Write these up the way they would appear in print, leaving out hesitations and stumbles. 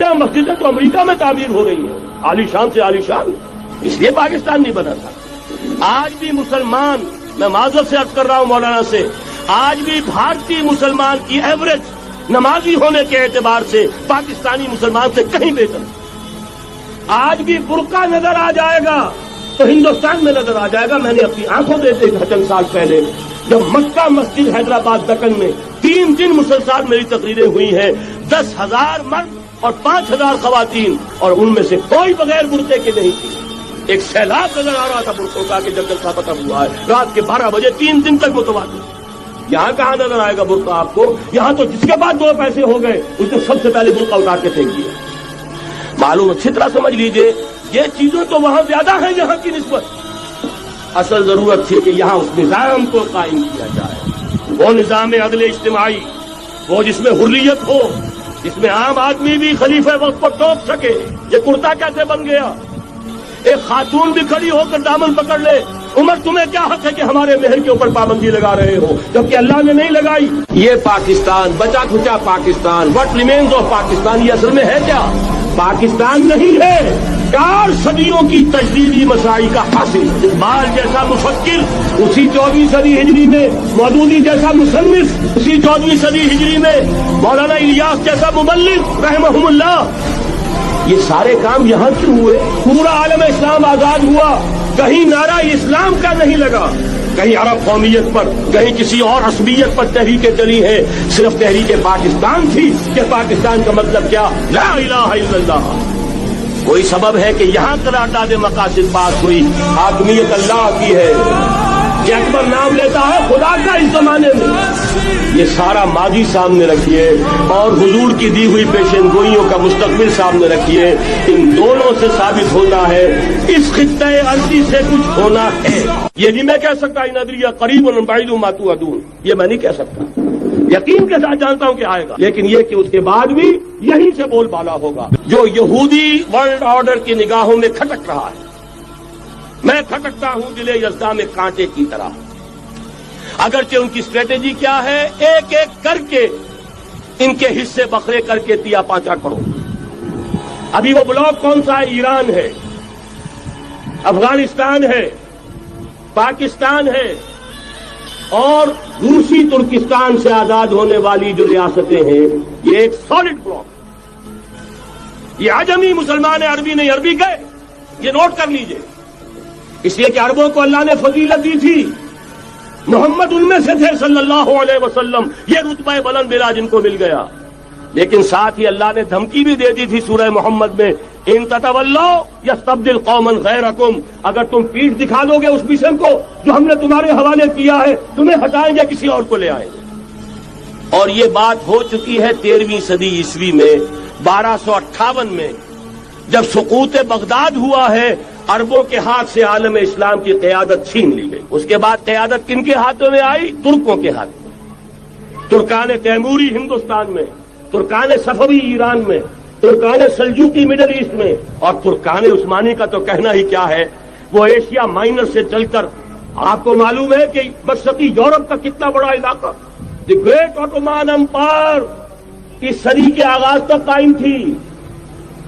مکہ مسجدیں تو امریکہ میں تعمیر ہو رہی ہیں، عالیشان سے عالیشان، اس لیے پاکستان نہیں بنا تھا۔ آج بھی مسلمان، میں معذرت سے عرض کر رہا ہوں مولانا سے، آج بھی بھارتی مسلمان کی ایوریج نمازی ہونے کے اعتبار سے پاکستانی مسلمان سے کہیں بہتر۔ آج بھی برقع نظر آ جائے گا تو ہندوستان میں نظر آ جائے گا۔ میں نے اپنی آنکھوں دیکھے چند سال پہلے جب مکہ مسجد حیدرآباد دکن میں 3 دن مسلسل میری تقریریں ہوئی ہیں، 10,000 مرد اور 5,000 خواتین، اور ان میں سے کوئی بغیر برقعے کے نہیں تھی۔ ایک سیلاب نظر آ رہا تھا برقعوں کا کہ جب جلسہ ختم ہوا ہے رات کے 12 بجے 3 دن تک متواتر۔ یہاں کہاں نظر آئے گا برقع آپ کو؟ یہاں تو جس کے بعد 2 پیسے ہو گئے اس نے سب سے پہلے برقع اتار کے پھینک دیا۔ معلوم اچھی طرح سمجھ لیجئے، یہ چیزیں تو وہاں زیادہ ہیں یہاں کی نسبت۔ اصل ضرورت تھی کہ یہاں اس نظام کو قائم کیا جائے، وہ نظام عدل اجتماعی، وہ جس میں حریت ہو، جس میں عام آدمی بھی خلیفہ وقت کو ٹوک سکے۔ یہ کرتا کیسے بن گیا؟ ایک خاتون بھی کھڑی ہو کر دامن پکڑ لے، عمر تمہیں کیا حق ہے کہ ہمارے مہر کے اوپر پابندی لگا رہے ہو، جبکہ اللہ نے نہیں لگائی۔ یہ پاکستان، بچا کھچا Pakistan, what remains of Pakistan, یہ اصل میں ہے کیا؟ پاکستان نہیں ہے، 4 صدیوں کی تجدیدی مساعی کا حاصل۔ اقبال جیسا مفکر اسی 14ویں صدی ہجری میں، مودودی جیسا مصنف اسی 14ویں صدی ہجری میں، مولانا الیاس جیسا مبلغ رحمہم اللہ، یہ سارے کام یہاں کیوں ہوئے؟ پورا عالم اسلام آزاد ہوا، کہیں نعرہ اسلام کا نہیں لگا، کہیں عرب قومیت پر، کہیں کسی اور عصبیت پر تحریکیں چلی ہیں، صرف تحریک پاکستان تھی کہ پاکستان کا مطلب کیا؟ لا الہ الا اللہ۔ کوئی سبب ہے کہ یہاں قرارداد مقاصد پاس ہوئی، حاکمیت اللہ کی ہے، یہ اکبر نام لیتا ہے خدا کا اس زمانے میں۔ یہ سارا ماضی سامنے رکھیے اور حضور کی دی ہوئی پیشن گوئیوں کا مستقبل سامنے رکھیے، ان دونوں سے ثابت ہوتا ہے اس خطہ ارضی سے کچھ ہونا ہے۔ یہ نہیں میں کہہ سکتا ان ادریہ قریب بعید ما توعدون، یہ میں نہیں کہہ سکتا، یقین کے ساتھ جانتا ہوں کہ آئے گا، لیکن یہ کہ اس کے بعد بھی یہیں سے بول بالا ہوگا۔ جو یہودی ورلڈ آرڈر کی نگاہوں میں کھٹک رہا ہے، میں کھٹکتا ہوں دل یزداں میں کانٹے کی طرح۔ اگرچہ ان کی اسٹریٹجی کیا ہے؟ ایک ایک کر کے ان کے حصے بکھرے کر کے تیا پانچا کرو۔ ابھی وہ بلاک کون سا ہے؟ ایران ہے، افغانستان ہے، پاکستان ہے، اور روسی ترکستان سے آزاد ہونے والی جو ریاستیں ہیں، یہ ایک سالڈ بلاک۔ یہ عجمی مسلمان عربی نہیں، عربی گئے، یہ نوٹ کر لیجئے، اس لیے کہ عربوں کو اللہ نے فضیلت دی تھی، محمد ان میں سے تھے صلی اللہ علیہ وسلم، یہ رتبہ بلند ملا جن کو مل گیا۔ لیکن ساتھ ہی اللہ نے دھمکی بھی دے دی تھی سورہ محمد میں، ان تتولوا یستبدل قوما غیرکم، اگر تم پیٹھ دکھا دو گے اس مشن کو جو ہم نے تمہارے حوالے کیا ہے، تمہیں ہٹائیں گے، کسی اور کو لے آئیں گے۔ اور یہ بات ہو چکی ہے 13ویں صدی عیسوی میں، 1258 میں جب سقوط بغداد ہوا ہے، عربوں کے ہاتھ سے عالم اسلام کی قیادت چھین لی گئی۔ اس کے بعد قیادت کن کے ہاتھوں میں آئی؟ ترکوں کے ہاتھ میں۔ ترکان تیموری ہندوستان میں، ترکان صفوی ایران میں، ترکان سلجوقی مڈل ایسٹ میں، اور ترکان عثمانی کا تو کہنا ہی کیا ہے، وہ ایشیا مائنر سے چل کر آپ کو معلوم ہے کہ مشرقی یورپ کا کتنا بڑا علاقہ، دی گریٹ آٹومان امپائر اس صدی کے آغاز تک قائم تھی۔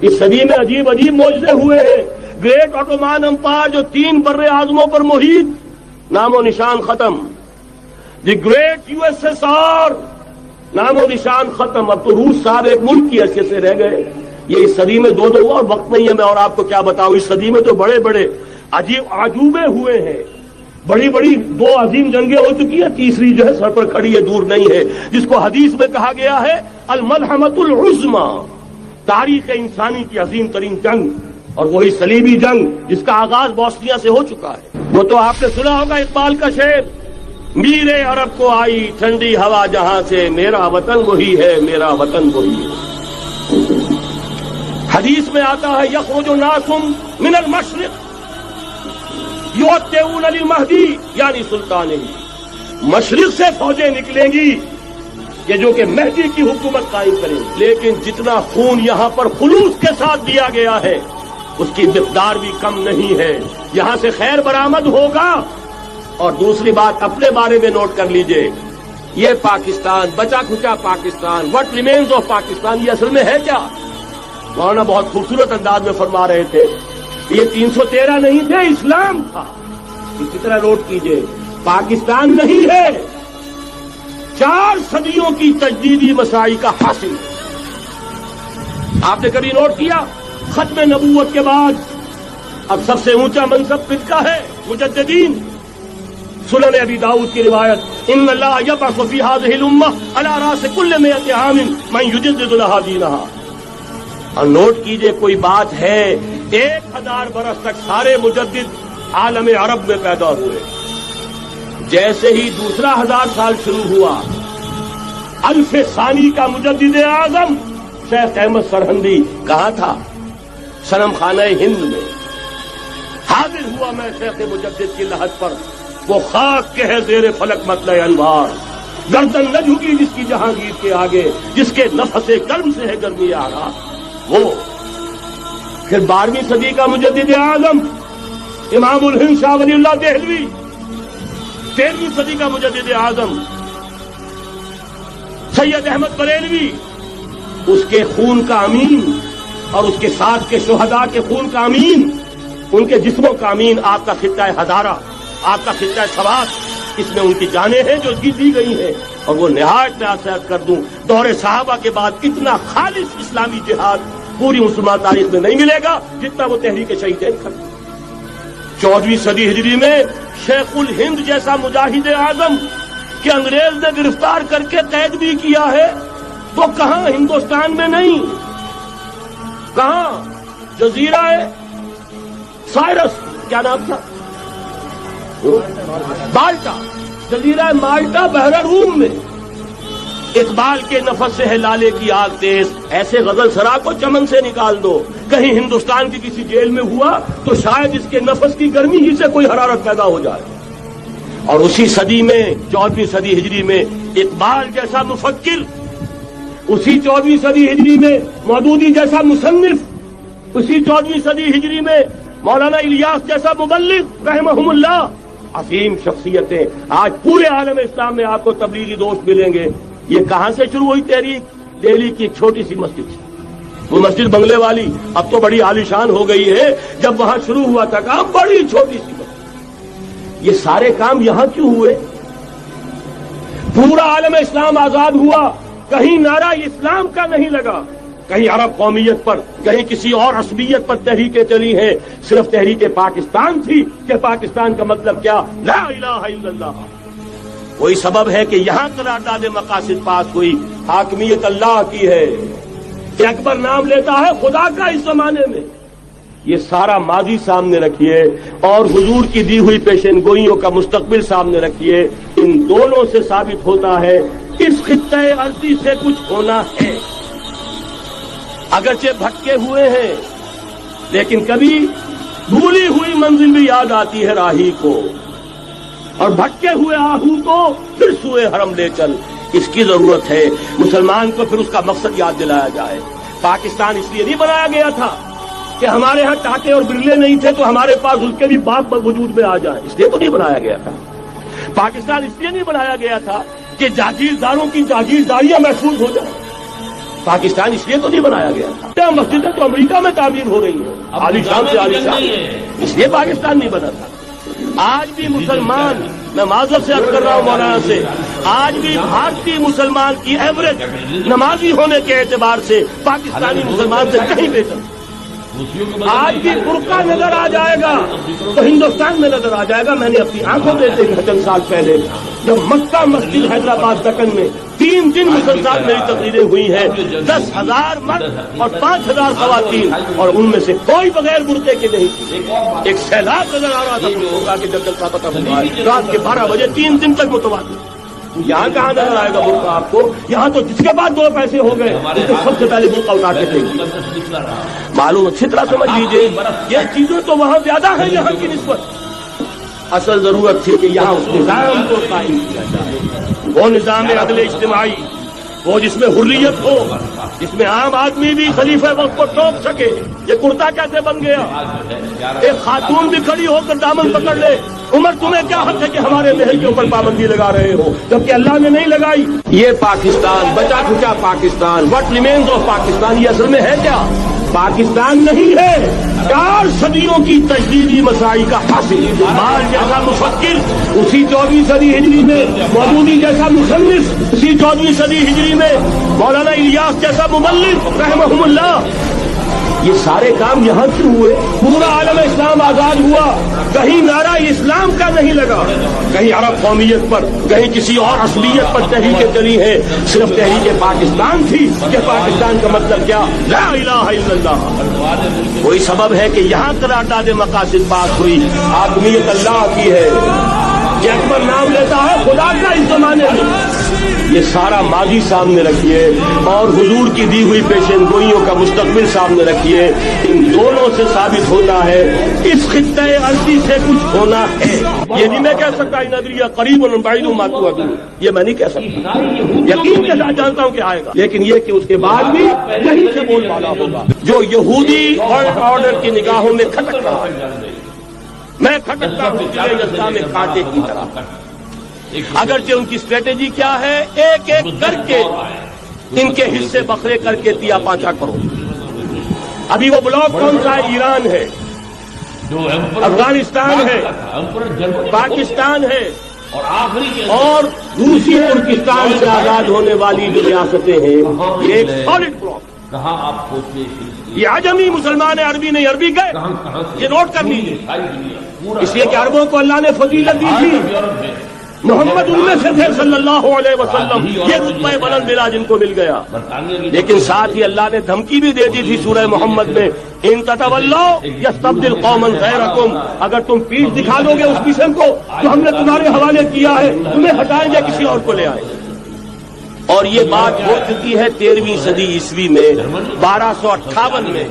اس صدی میں عجیب عجیب معجزے ہوئے ہیں۔ گریٹ آٹومان امپائر جو 3 بر اعظموں پر محیط، نام و نشان ختم۔ The great U S S R, نام و نشان ختم۔ اب تو روس صاحب ایک ملک کی حیثیت سے رہ گئے۔ یہ اس صدی میں 2 ہوا، اور وقت نہیں ہے میں اور آپ کو کیا بتاؤں، اس صدی میں تو بڑے بڑے عجیب عجوبے ہوئے ہیں، بڑی بڑی 2 عظیم جنگیں ہو چکی ہیں، تیسری جو ہے سر پر کھڑی ہے، دور نہیں ہے، جس کو حدیث میں کہا گیا ہے الملحمۃ العظمی، تاریخ انسانی کی عظیم ترین جنگ، اور وہی صلیبی جنگ جس کا آغاز بوسنیا سے ہو چکا ہے۔ وہ تو آپ نے سنا ہوگا اقبال کا شعر، میرے عرب کو آئی ٹھنڈی ہوا جہاں سے، میرا وطن وہی ہے، میرا وطن وہی ہے۔ حدیث میں آتا ہے یخرج ناس من المشرق یؤتون للمہدی یعنی سلطان، مشرق سے فوجیں نکلیں گی کہ جو کہ مہدی کی حکومت قائم کریں، لیکن جتنا خون یہاں پر خلوص کے ساتھ دیا گیا ہے اس کی مقدار بھی کم نہیں ہے، یہاں سے خیر برآمد ہوگا۔ اور دوسری بات اپنے بارے میں نوٹ کر لیجئے، یہ پاکستان، بچا کھچا Pakistan, what remains of Pakistan, یہ اصل میں ہے کیا؟ مولانا بہت خوبصورت انداز میں فرما رہے تھے یہ 313 نہیں تھے، اسلام تھا. اسی طرح نوٹ کیجئے پاکستان نہیں ہے، 4 صدیوں کی تجدیدی مساعی کا حاصل. آپ نے کبھی نوٹ کیا ختم نبوت کے بعد اب سب سے اونچا منصب کس کا ہے؟ مجددین. سنن ابی داؤد کی روایت ان اللہ یبعث فی هذه الامہ علی راس کل 100 عام من یجدد لها دینها. اور نوٹ کیجئے کوئی بات ہے 1000 برس تک سارے مجدد عالم عرب میں پیدا ہوئے. جیسے ہی دوسرا 1000 سال شروع ہوا، الف ثانی کا مجدد اعظم شیخ احمد سرہندی کہاں تھا؟ صنم خانہ ہند میں حاضر ہوا. میں شیخ مجدد کی لحد پر وہ خاک کے ہے زیر فلک مطلع انوار، گردن نہ جھکی جس کی جہانگیر کے آگے، جس کے نفس گرم سے ہے گرمی آرا. وہ پھر 12ویں صدی کا مجدد اعظم امام الہند شاہ ولی اللہ دہلوی، 13ویں صدی کا مجدد اعظم سید احمد بریلوی، اس کے خون کا امین اور اس کے ساتھ کے شہداء کے خون کا امین، ان کے جسموں کا امین آپ کا خطہ ہزارہ، آپ کا خطہ سوات، اس میں ان کی جانیں ہیں جو دی گئی ہیں. اور وہ نہایت نصیحت کر دوں دور صحابہ کے بعد اتنا خالص اسلامی جہاد پوری مسلمان تاریخ میں نہیں ملے گا جتنا وہ تحریک شہیدین کرتے. 14ویں صدی ہجری میں شیخ الہند جیسا مجاہد اعظم کہ انگریز نے گرفتار کر کے قید بھی کیا ہے، تو کہاں؟ ہندوستان میں نہیں، کہاں؟ جزیرہ سائرس، کیا نام تھا؟ مالٹا، جزیرہ مالٹا بحر روم میں. اقبال کے نفس سے ہے لالے کی آگ تیز، ایسے غزل سرا کو چمن سے نکال دو. کہیں ہندوستان کی کسی جیل میں ہوا تو شاید اس کے نفس کی گرمی ہی سے کوئی حرارت پیدا ہو جائے. اور اسی صدی میں 14ویں صدی ہجری میں اقبال جیسا مفکر، اسی 14ویں صدی ہجری میں مودودی جیسا مصنف، اسی 14ویں صدی ہجری میں مولانا الیاس جیسا مبلغ رحمہم اللہ، عظیم شخصیتیں آج پورے عالم اسلام میں آپ کو تبلیغی دوست ملیں گے. یہ کہاں سے شروع ہوئی تحریک؟ دہلی کی ایک چھوٹی سی مسجد سے. وہ مسجد بنگلے والی اب تو بڑی عالیشان ہو گئی ہے، جب وہاں شروع ہوا تھا کام بڑی چھوٹی سی مسجد. یہ سارے کام یہاں کیوں ہوئے؟ پورا عالم اسلام آزاد ہوا، کہیں نعرہ اسلام کا نہیں لگا، کہیں عرب قومیت پر، کہیں کسی اور عصبیت پر تحریکیں چلی ہیں. صرف تحریک پاکستان تھی کہ پاکستان کا مطلب کیا؟ لا الہ الا اللہ. وہی سبب ہے کہ یہاں قرارداد مقاصد پاس ہوئی، حاکمیت اللہ کی ہے کہ اکبر نام لیتا ہے خدا کا اس زمانے میں. یہ سارا ماضی سامنے رکھیے اور حضور کی دی ہوئی پیشن گوئیوں کا مستقبل سامنے رکھیے. ان دونوں سے ثابت ہوتا ہے اس خطہ ارضی سے کچھ ہونا ہے. اگرچہ بھٹکے ہوئے ہیں لیکن کبھی بھولی ہوئی منزل بھی یاد آتی ہے راہی کو، اور بھٹکے ہوئے آہو کو پھر سوئے حرم لے چل. اس کی ضرورت ہے مسلمان کو پھر اس کا مقصد یاد دلایا جائے. پاکستان اس لیے نہیں بنایا گیا تھا کہ ہمارے ہاں ٹاٹے اور برلے نہیں تھے تو ہمارے پاس اس کے بھی باپ وجود میں آ جائیں، اس لیے تو نہیں بنایا گیا تھا. پاکستان اس لیے نہیں بنایا گیا تھا کہ جاگیرداروں کی جاگیرداریاں محفوظ ہو جائیں. پاکستان اس لیے تو نہیں بنایا گیا تھا. مسجدیں تو امریکہ میں تعمیر ہو رہی ہیں عالی شان سے عالی شان، اس لیے پاکستان نہیں بنا تھا. آج بھی مسلمان، میں معذرت سے عرض کر رہا ہوں مولانا سے، آج بھی بھارتی مسلمان کی ایوریج نمازی ہونے کے اعتبار سے پاکستانی مسلمان سے کہیں بہتر. آج بھی برقع نظر آ جائے گا تو ہندوستان میں نظر آ جائے گا. میں نے اپنی آنکھوں سے دیکھا چند سال پہلے جب مکہ مسجد حیدرآباد دکن میں 3 دن مسلسل میری تقریریں ہوئی ہیں، 10,000 مرد اور 5,000 خواتین، اور ان میں سے کوئی بغیر برقعے کے نہیں. ایک سیلاب نظر آ رہا تھا برقعہ کے جب جلسہ ختم ہوا رات کے 12 بجے 3 دن تک متواتر. یہاں کہاں نظر آئے گا برقع آپ کو؟ یہاں تو جس کے بعد 2 پیسے ہو گئے اس کو سب سے پہلے برقع اٹھا کے دیں. معلوم اچھی طرح سمجھ لیجیے یہ چیزیں تو وہاں زیادہ ہیں یہاں کی نسبت. اصل ضرورت تھی کہ یہاں اس نظام کو قائم کیا جائے، وہ نظام عدل اجتماعی، وہ جس میں حریت ہو، جس میں عام آدمی بھی خلیفہ وقت کو ٹوک سکے. یہ کرتا کیسے بن گیا؟ ایک خاتون بھی کھڑی ہو کر دامن پکڑ لے، عمر تمہیں کیا حق ہے کہ ہمارے محل کے اوپر پابندی لگا رہے ہو، جبکہ اللہ نے نہیں لگائی. یہ پاکستان، بچا کھچا Pakistan, what remains of Pakistan, یہ اصل میں ہے کیا؟ پاکستان نہیں ہے، 4 صدیوں کی تجدیدی مساعی کا حاصل۔ اقبال جیسا مفکر اسی 14ویں صدی ہجری میں، مودودی جیسا مصنف اسی 14ویں صدی ہجری میں، مولانا الیاس جیسا مبلغ رحمہم اللہ، یہ سارے کام یہاں کیوں ہوئے؟ پورا عالم اسلام آزاد ہوا، کہیں نعرہ اسلام کا نہیں لگا، کہیں عرب قومیت پر، کہیں کسی اور عصبیت پر تحریکیں چلی ہیں، صرف تحریک پاکستان تھی کہ پاکستان کا مطلب کیا؟ لا الہ الا اللہ۔ کوئی سبب ہے کہ یہاں قرارداد مقاصد بات ہوئی، آدمیت اللہ کی ہے، کہ اکبر نام لیتا ہے خدا کا اس زمانے میں۔ یہ سارا ماضی سامنے رکھیے اور حضور کی دی ہوئی پیشن گوئیوں کا مستقبل سامنے رکھیے، ان دونوں سے ثابت ہوتا ہے اس خطہ ارضی سے کچھ ہونا ہے۔ یہ نہیں میں کہہ سکتا ان ادریہ قریب بعید ما توعدون، یہ میں نہیں کہہ سکتا، یقین کے ساتھ جانتا ہوں کہ آئے گا، لیکن یہ کہ اس کے بعد بھی یہیں سے بول والا ہوگا جو یہودی آرڈر کی نگاہوں میں کھٹک رہا ہے۔ میں کھٹکتا ہوں جسا میں کانٹے کی طرح، اگرچہ ان کی اسٹریٹجی کیا ہے؟ ایک ایک کر کے ان کے حصے بکھرے کر کے دیا 5 کروڑ۔ ابھی وہ بلاک کون سا ہے؟ ایران ہے، افغانستان ہے، پاکستان ہے، اور دوسری ترکستان سے آزاد ہونے والی جو ریاستیں ہیں، یہ ایک سالڈ بلاک۔ کہاں آپ پہنچے؟ یہ عجمی مسلمان ہیں، عربی نہیں، عربی گئے، یہ نوٹ کر لیجیے، اس لیے کہ عربوں کو اللہ نے فضیلت دی تھی، محمد ان میں سے تھے صلی اللہ علیہ وسلم، یہ رتبہ بلند ملا جن کو مل گیا، لیکن ساتھ ہی اللہ نے دھمکی بھی دے دی تھی سورہ محمد میں، ان تتولوا یستبدل قوما غیرکم، اگر تم پیٹھ دکھا دو گے اس قسم کو جو ہم نے تمہارے حوالے کیا ہے، تمہیں ہٹائیں گے، کسی اور کو لے آئیں۔ اور یہ بات ہو چکی ہے 13ویں صدی عیسوی میں، 1258 میں